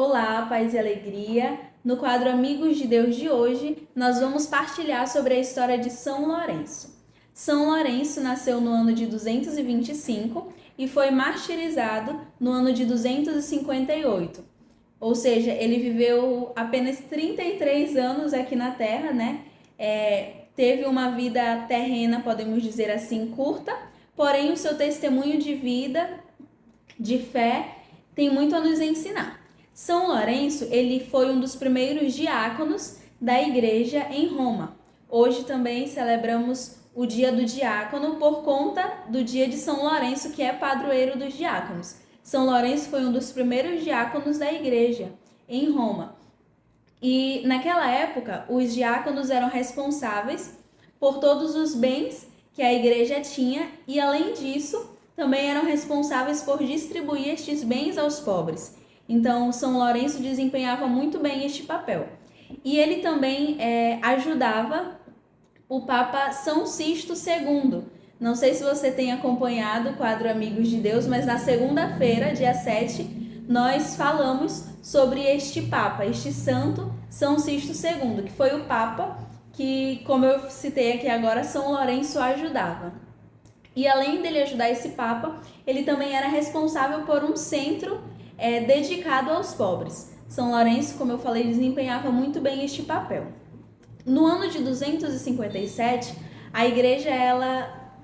Olá, paz e alegria. No quadro Amigos de Deus de hoje, nós vamos partilhar sobre a história de São Lourenço. São Lourenço nasceu no ano de 225 e foi martirizado no ano de 258. Ou seja, ele viveu apenas 33 anos aqui na Terra, né? Teve uma vida terrena, podemos dizer assim, curta, porém o seu testemunho de vida, de fé, tem muito a nos ensinar. São Lourenço, ele foi um dos primeiros diáconos da igreja em Roma. Hoje também celebramos o dia do diácono por conta do dia de São Lourenço, que é padroeiro dos diáconos. São Lourenço foi um dos primeiros diáconos da igreja em Roma. E naquela época, os diáconos eram responsáveis por todos os bens que a igreja tinha e, além disso, também eram responsáveis por distribuir estes bens aos pobres. Então, São Lourenço desempenhava muito bem este papel. E ele também ajudava o Papa São Sisto II. Não sei se você tem acompanhado o quadro Amigos de Deus, mas na segunda-feira, dia 7, nós falamos sobre este Papa, este santo, São Sisto II, que foi o Papa que, como eu citei aqui agora, São Lourenço ajudava. E além dele ajudar esse Papa, ele também era responsável por um centro dedicado aos pobres. São Lourenço, como eu falei, desempenhava muito bem este papel. No ano de 257, a igreja ela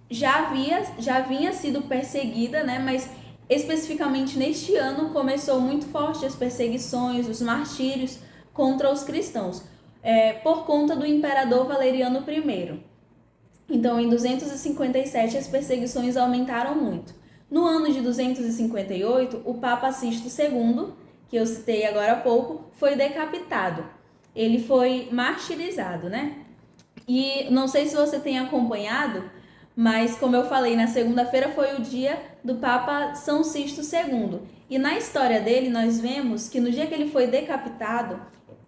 já vinha sido perseguida, né? Mas especificamente neste ano começou muito forte as perseguições, os martírios contra os cristãos, por conta do imperador Valeriano I. Então, em 257, as perseguições aumentaram muito. No ano de 258, o Papa Sisto II, que eu citei agora há pouco, foi decapitado. Ele foi martirizado, né? E não sei se você tem acompanhado, mas como eu falei, na segunda-feira foi o dia do Papa São Sisto II. E na história dele, nós vemos que no dia que ele foi decapitado,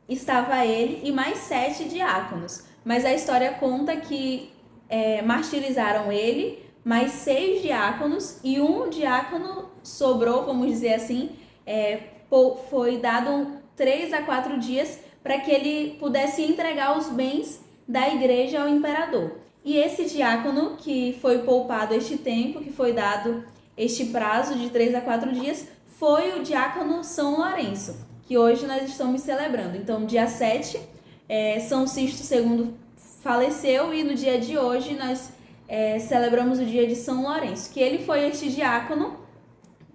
estava ele e mais 7 diáconos. Mas a história conta que martirizaram ele, mais 6 diáconos, e um diácono sobrou, vamos dizer assim, foi dado 3 a 4 dias para que ele pudesse entregar os bens da igreja ao imperador. E esse diácono que foi poupado este tempo, que foi dado este prazo de 3 a 4 dias, foi o diácono São Lourenço, que hoje nós estamos celebrando. Então, dia 7, São Sisto II faleceu e no dia de hoje nós celebramos o dia de São Lourenço, que ele foi este diácono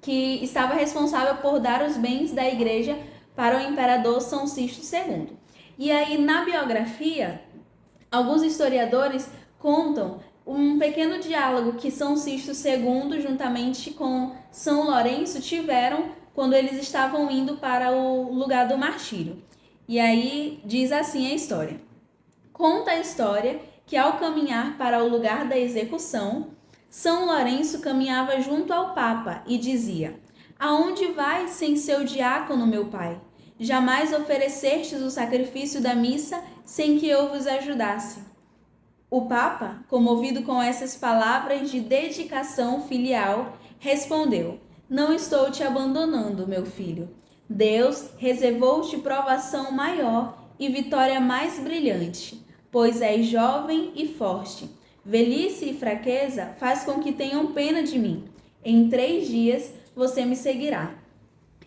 que estava responsável por dar os bens da igreja para o imperador São Sisto II. E aí, na biografia, alguns historiadores contam um pequeno diálogo que São Sisto II, juntamente com São Lourenço, tiveram quando eles estavam indo para o lugar do martírio. E aí diz assim a história. Conta a história que, ao caminhar para o lugar da execução, São Lourenço caminhava junto ao Papa e dizia: "Aonde vais sem seu diácono, meu pai? Jamais oferecestes o sacrifício da missa sem que eu vos ajudasse." O Papa, comovido com essas palavras de dedicação filial, respondeu: "Não estou te abandonando, meu filho. Deus reservou-te provação maior e vitória mais brilhante, pois és jovem e forte. Velhice e fraqueza faz com que tenham pena de mim. Em 3 dias você me seguirá."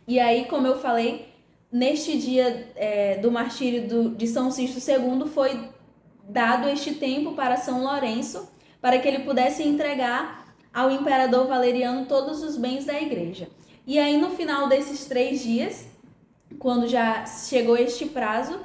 E aí, como eu falei, neste dia do martírio de São Sisto II foi dado este tempo para São Lourenço, para que ele pudesse entregar ao imperador Valeriano todos os bens da igreja. E aí, no final desses 3 dias, quando já chegou este prazo,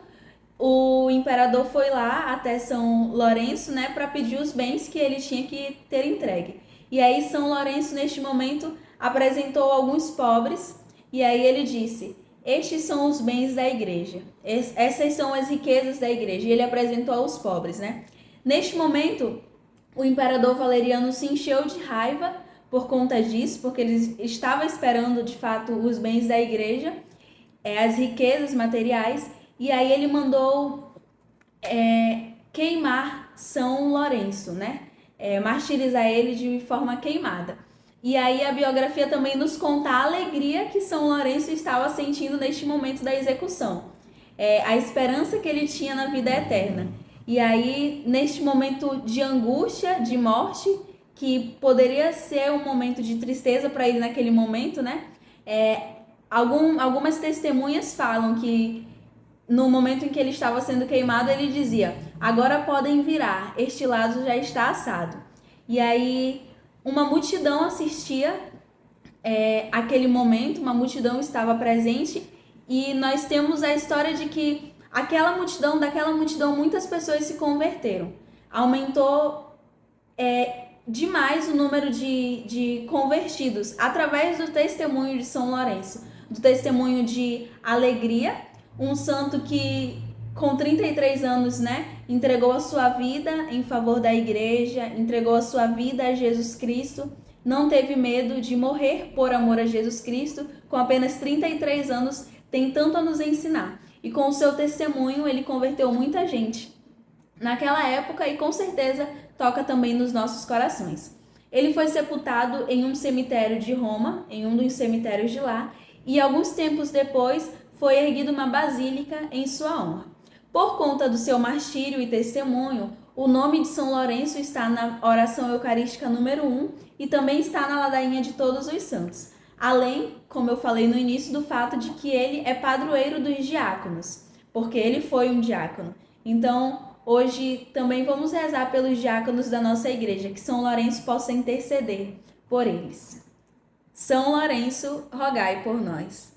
o imperador foi lá até São Lourenço, né, para pedir os bens que ele tinha que ter entregue. E aí São Lourenço, neste momento, apresentou alguns pobres, e aí ele disse: "Estes são os bens da igreja, essas são as riquezas da igreja." E ele apresentou aos pobres, né? Neste momento, o imperador Valeriano se encheu de raiva por conta disso, porque ele estava esperando, de fato, os bens da igreja, as riquezas materiais, e aí ele mandou queimar São Lourenço, né? Martirizar ele de forma queimada. E aí a biografia também nos conta a alegria que São Lourenço estava sentindo neste momento da execução, a esperança que ele tinha na vida eterna. E aí, neste momento de angústia, de morte, que poderia ser um momento de tristeza para ele naquele momento, né? Algumas testemunhas falam que no momento em que ele estava sendo queimado, ele dizia: agora podem virar, este lado já está assado. E aí uma multidão assistia aquele momento, uma multidão estava presente, e nós temos a história de que daquela multidão, muitas pessoas se converteram. Aumentou demais o número de convertidos através do testemunho de São Lourenço, do testemunho de alegria, um santo que com 33 anos, entregou a sua vida em favor da igreja, entregou a sua vida a Jesus Cristo, não teve medo de morrer por amor a Jesus Cristo, com apenas 33 anos, tem tanto a nos ensinar. E com o seu testemunho, ele converteu muita gente naquela época e com certeza toca também nos nossos corações. Ele foi sepultado em um cemitério de Roma, em um dos cemitérios de lá, e alguns tempos depois foi erguida uma basílica em sua honra. Por conta do seu martírio e testemunho, o nome de São Lourenço está na oração eucarística número 1 e também está na ladainha de todos os santos. Além, como eu falei no início, do fato de que ele é padroeiro dos diáconos, porque ele foi um diácono. Então, hoje também vamos rezar pelos diáconos da nossa igreja, que São Lourenço possa interceder por eles. São Lourenço, rogai por nós.